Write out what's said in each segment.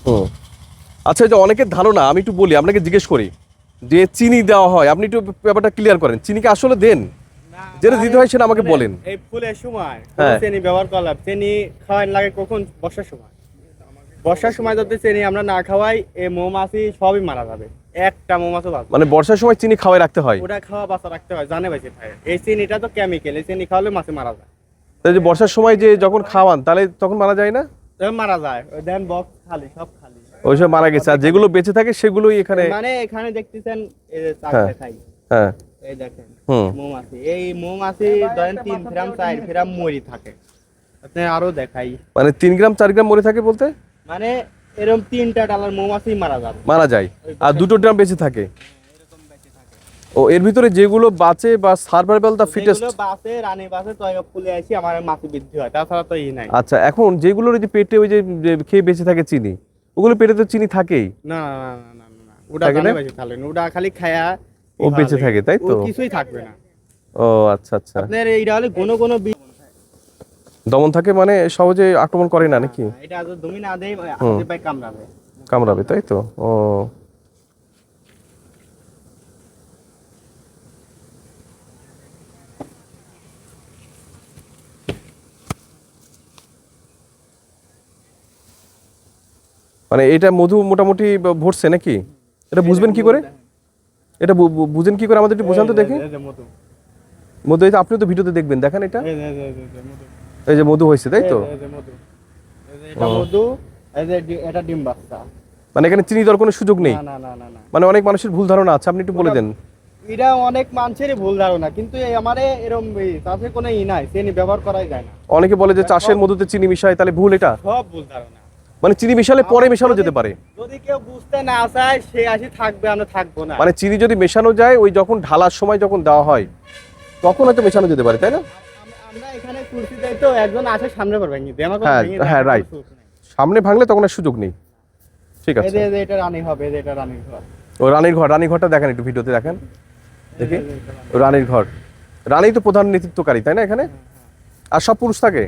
হুম। আচ্ছা, এই যে অনেকের ধারণা, আমি একটু বলি, আপনাকে জিজ্ঞেস করি যে চিনি দেওয়া হয়, আপনি একটু ব্যাপারটা ক্লিয়ার করেন। চিনি কি আসলে দেন? যেটা দিতে হয় সেটা আমাকে বলেন। এই ফুলের সময় হ্যাঁ। চিনি ব্যবহার করলাম, চিনি খাওয়ার লাগে কখন? বর্ষার সময়। বর্ষার সময় যদি চিনি আমরা না খাওয়াই, এই মৌমাছি সবই মারা যাবে, একটা মৌমাছি বাঁচবে। মানে বর্ষার সময় চিনি খাওয়াই রাখতে হয়? ওটা খাওয়া বাঁচা রাখতে হয়, জানে বেঁচে থাকে। এই চিনিটা তো কেমিক্যাল, এই চিনি খাওয়ালে মাছে মারা যায়। তাই যে বর্ষার সময় যে যখন খাওয়ান তাহলে তখন মারা যায় না? তবে মারা যায়, ওই দেন বক্স খালি, সব খালি, ওইসব মারা গেছে, আর যেগুলো বেঁচে থাকে সেগুলোই এখানে। মানে এখানে দেখতেছেন এই যে চাক হ্যাঁ। দেখাই, হ্যাঁ। এই দেখেন হুম। মৌমাছি, এই মৌমাছি ধরেন 3 গ্রাম 4 গ্রাম মরি থাকে। আপনি আরো দেখাই, মানে 3 গ্রাম 4 গ্রাম মরে থাকে বলতে? মানে এরকম 3টা ডালার মৌমাছি মারা যাবে, মারা যায়, আর 2 গ্রাম বেঁচে থাকে। এরকম বেঁচে থাকে। ও, এর ভিতরে যেগুলো বাঁচে বা সার্ভাইভাল দা ফিটেস্ট। যেগুলো বাসে রানী বাসে তো ফুলে আসি আমার মাছি বৃদ্ধি হয়, তাছাড়া তো নাই। আচ্ছা, এখন যেগুলোর ওই যে পেটে ওই যে যে খেয়ে বেঁচে থাকে চিনি, ওগুলো পেটে তো চিনি থাকেই। না না না না না, ওটা থাকে না? জানে বেঁচে থাকলে ওটা খালি খায়া ও বেঁচে থাকে, তাই তো? ও কিছুই থাকবে না। ও আচ্ছা আচ্ছা। আপনার এইটা হলে কোনো দমন থাকে, মানে সহজে আক্রমণ করে না নাকি? এটা আজ তুমি না দেই হাতে পায় কামড়াবে। কামড়াবে, তাই তো? ও, মানে এটা মধু মোটামুটি ভরছে নাকি? এটা বুঝবেন কি করে? এটা বুঝেন কি করে, আমাদের একটু বোঝান তো দেখি। এই যে মধু, মধু, এই তো আপনি তো ভিডিওতে দেখবেন, দেখেন এটা। এই যে মধু, এই যে মধু হয়েছে, তাই তো? এই যে মধু, এই যে এটা মধু, এই যে এটা ডিম বাচ্চা। মানে এখানে চিনি দেওয়ার কোনো সুযোগ নেই? না না না না না, মানে অনেক মানুষের ভুল ধারণা আছে, আপনি একটু বলে দেন। এটা অনেক মানুষেরই ভুল ধারণা, কিন্তু এই আমারে এরকম তাতে কোনো নাই, চিনি ব্যবহার করাই যায় না। অনেকে বলে যে চাষের মধুতে চিনি মিশায়, তাহলে ভুল এটা? সব ভুল ধারণা। মানে চিনি মিশালে পরে মেশানো যেতে পারে? যদি কেউ বুঝতে না চায় সে আসি থাকবে, আমরা থাকবো না। মানে চিনি যদি মেশানো যায়, ওই যখন ঢালার সময় যখন দেওয়া হয় তখন হয়তো মেশানো যেতে পারে, তাই না? আমরা এখানে কুর্সি দেই তো একজন আসে সামনে পড়বে ভেঙে আমার হ্যাঁ হ্যাঁ, রাইট। সামনে ভাঙলে তখন আর সুযোগ নেই। ঠিক এই আছে। যে এটা রানী হবে, এই যে এটা রানীর ঘর। ও রানীর ঘর, রানীর ঘরটা দেখেন একটু ভিডিওতে, দেখেন দেখি। ও রানীর ঘর, রানী তো প্রধান নেতৃত্বকারী, তাই না এখানে? আর সব পুরুষ থাকে?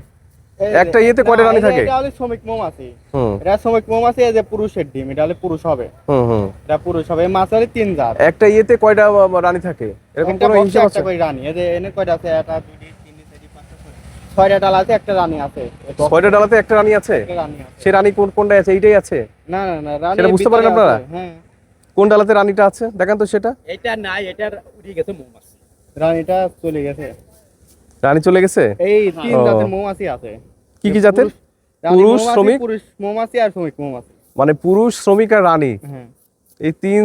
একটা ইয়েতে কয়টা রানী থাকে? এটা হলো শ্রমিক মৌমাছি। হুম এটা শ্রমিক মৌমাছি, এই যে পুরুষের ডিম, এটা হলে পুরুষ হবে। হুম হুম। এটা পুরুষ হবে। এই মাছ হলে 3 জাত। একটা ইয়েতে কয়টা রানী থাকে, এরকম একটা কোনো বক্সে হিসাব আছে? একটা করে রানী, এই যে এনে কয়টা আছে? একটা 2 3 4 5 6টা ডাল আছে, একটা রানী আছে। 6টা ডালাতে একটা রানী আছে? একটা রানী আছে। সে রানী কোনটায় আছে? এইটাই আছে? না না না, রানী সেটা বুঝতে পারেন ভিতরে আপনারা? আছে, হ্যাঁ। কোন ডালাতে রানীটা আছে দেখেন তো সেটা। এটা নাই, এটার উঠে গেছে মৌমাছি, রানীটা চলে গেছে। রানী চলে গেছে? এই 3 ও। জাতের মৌমাছি আছে। কি কি জাতের? রানী পুরুষ, মৌমাছি, শ্রমিক? পুরুষ মৌমাছি আর শ্রমিক মৌমাছি। মানে পুরুষ, শ্রমিক আর রানী, হ্যাঁ। এই 3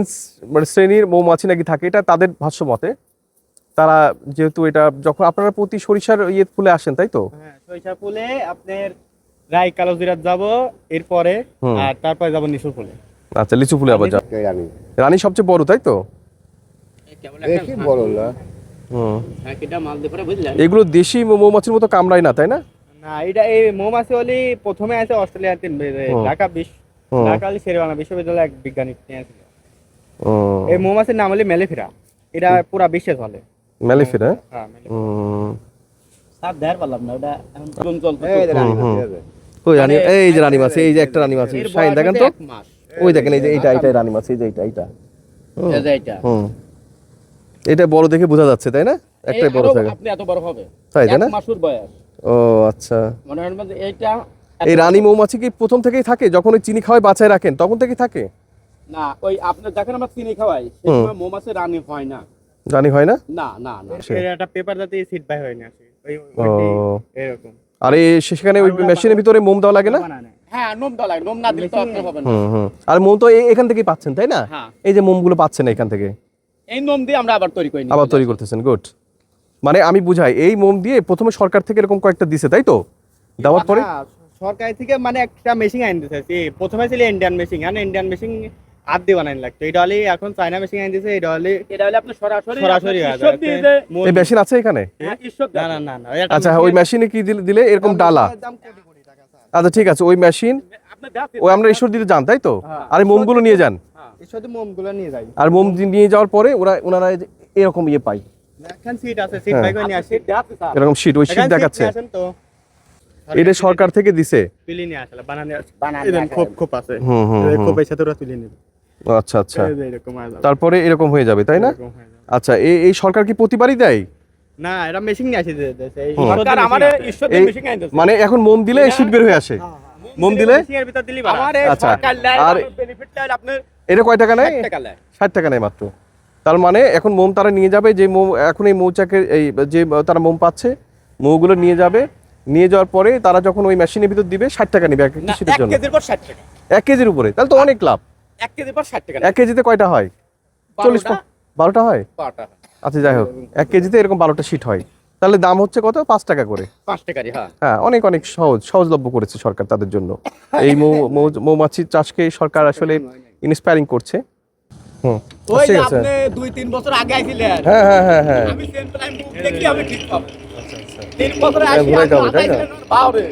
মানে শ্রেণীর মৌমাছি নাকি থাকে, এটা তাদের ভাষ্য মতে। তারা যেহেতু এটা যখন আপনারা প্রতি সরিষার ইয়ে ফুলে আসেন, তাই তো? হ্যাঁ, সরিষা ফুলে আপনার রাই কালো জিরাত যাব, এরপরে হুম। আর তারপরে যাব নিশু ফুলে। আচ্ছা, লিচু ফুলে আবার যা। রানী সবচেয়ে বড়, তাই তো? বেশি বড় না। হুম। হ্যাঁ, কিটা মাল দিয়ে পরে বুঝলেন। এগুলো দেশি মৌমাছির মতো কামড়ায় না, তাই না? না, এটা এই মৌমাছি হলি প্রথমে আছে অস্ট্রেলিয়াতে, হুম। হুম। ঢাকা শেরেবাংলা বিশ্ববিদ্যালয়ে এক বিজ্ঞানী নিয়েছিল। ও, এই মৌমাছির নাম হলি মেলেফিরা। এটা পুরা বিশ্বে চলে। ম্যালিফেরা। হ্যাঁ, হুম। স্যার দেখার পারলাম না, ওটা এখন কোন চলতে। এই যে রানী হুম, মাছ, হুম। এই যে। ওই রানী, এই যে রানী মাছ, এই যে একটা রানী মাছ, শাইন দেখেন তো। ওই দেখেন, এই যে এইটাই রানী মাছ, এই যে এইটা। হুম। হুম। এটা বড় দেখে বোঝা যাচ্ছে, তাই না? একটাই বড় থাকে। আপনি এত বড় হবে, তাই না? 1 মাসের বয়স। ও আচ্ছা। মনে হয় যে এইটা এই রানী মৌমাছি কি প্রথম থেকেই থাকে? যখন ওই চিনি খাওয়ায় বাঁচায় রাখেন তখন থেকেই থাকে? না, ওই আপনি দেখেন আমরা চিনি খাওয়াই, সেই হুম। সময় মৌমাছি রানী হয় না। রানী হয় না? না না না, এটা পেপার জাতীয় সিট বাই হয় না, ওই ও। এরকম। আর এই সেখানে ওই মেশিনের ভিতরে মোম দেওয়া লাগে না? হ্যাঁ, নোম দেওয়া লাগে, নোম না দিলে তো আপনি হবে না। হুম হুম। আর মোম তো এখান থেকেই পাচ্ছেন, তাই না? হ্যাঁ। এই যে মোমগুলো পাচ্ছেন এখান থেকে, এই নোম দিয়ে আমরা আবার তৈরি করি। আবার তৈরি করতেছেন, গুড। মানে আমি বুঝাই, এই মোম দিয়ে প্রথমে সরকার থেকে এরকম কয়েকটা দিছে, তাই তো? দেওয়ার পরে সরকার থেকে মানে একটা মেশিন আইন দিতেছে। প্রথমে ছিল ইন্ডিয়ান মেশিন, আর ইন্ডিয়ান মেশিন হাত দিয়ে বানাইন লাগতো। এটা হলে এখন চায়না মেশিন আইন দিছে। এটা হলে আপনি সরাসরি এই মেশিন আছে এখানে? না না না না, আচ্ছা, ওই মেশিনে কি দিলে এরকম ডালা? আচ্ছা ঠিক আছে, ওই মেশিন ওই আমরা ঈশ্বর দিতে যান, তাই তো? আর এই মোমগুলো নিয়ে যান, এর সাথে মোমগুলো নিয়ে যাই। আর মোম নিয়ে যাওয়ার পরে ওনারা এই যে এরকম ইয়ে পায়, এখন সিট আছে, সিট বাই করে নিয়ে আসি। এরকম শীট, ওই শীট দেখাচ্ছে। এটা সরকার থেকে দিছে। তুলে নিয়ে আসলে বানানে বানানে এরকম আসলে। খোপ আছে হুম, হুম, এই হুম। খোপের সাথে ওরা তুলে নেবে আচ্ছা আচ্ছা, এই যে এরকম হয়ে যাবে। তারপরে এরকম হয়ে যাবে তাই না? এরকম হয়ে যাবে। আচ্ছা, এই সরকার কি প্রতিবারই দেয়? না এরা মেশিন নিয়ে আসে দিতেছে এই হুম। সরকার আমাদের ঈশ্বরদের এই মেশিন আনতেছে মানে এখন মোম দিলে শীত বের হয়ে আসে, মোম দিলে। মেশিনের ভিতর দিলি বাড়া আমারে আচ্ছা, সরকার লাই আর বেনিফিট চাই আপনার এটা কয় টাকা নেয়? 60 টাকা লাই 60 টাকা নেয় মাত্র। তার মানে এখন মোম তারা নিয়ে যাবে, যে মোম এখন এই মৌচাকের এই যে তারা মোম পাচ্ছে, মৌগুলো নিয়ে যাবে, নিয়ে যাওয়ার পরে তারা যখন ওই মেশিনের ভিতর দিবে 60 টাকা নেবে এক একটা না শীতের 1 জন্য। কেজির পর 60 টাকা 1 কেজির উপরে, তাহলে তো অনেক লাভ। 1 কেজির পর 60 টাকা 1 কেজিতে কয়টা হয়? 12টা 12টা হয়। 12টা আচ্ছা যাই হোক, 1 কেজিতে এরকম 12টা শীট হয়, তাহলে দাম হচ্ছে কত? 5 টাকা করে। 5 টাকারই হ্যাঁ হ্যাঁ, অনেক অনেক সহজলভ্য করেছে সরকার তাদের জন্য। এই মৌমাছি চাষকে সরকার আসলে ইন্সপায়ারিং করছে। হুম, ওই যে ঠিক আছে। আপনি 2-3 বছর আগে আইছিলেন হ্যাঁ হ্যাঁ হ্যাঁ হ্যাঁ, আমি সেম প্রাইম মুভ দেখি আমি ঠিক পাবো 3 বছর আগে ঘুরাইতে হবে, তাই না? বাউরে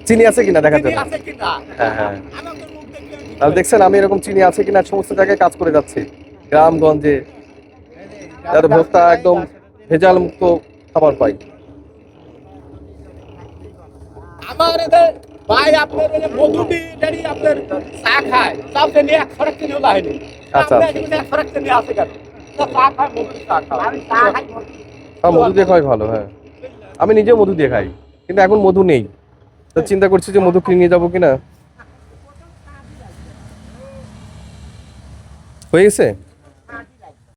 চিনি আছে কিনা দেখার চিনি জন্য। আছে কিনা হ্যাঁ হ্যাঁ, আমি আপনার মুখ দেখি আমি ঠিক তাহলে দেখছেন আমি এরকম চিনি আছে কিনা সমস্ত জায়গায় কাজ করে যাচ্ছি, গ্রামগঞ্জে, যাতে ভোক্তা একদম ভেজাল মুক্ত খাবার পাই। আমার এদের ভাই আপনার ওই যে মধুটি ডাড়ি আপনার চা খায় চাও তেনে 100 টাকা কিলো লাইনি আচ্ছা, আপনি এখানে 100 টাকা কিলো আছে কেন তো চা খায় মধুটি চা খায় আমি চা খাই মধু দিয়ে খাই ভালো, হ্যাঁ আমি নিজেও মধু দিয়ে খাই, কিন্তু এখন মধু নেই, তো চিন্তা করছি যে মধু কিনে নিয়ে যাবো কিনা। হয়ে গেছে।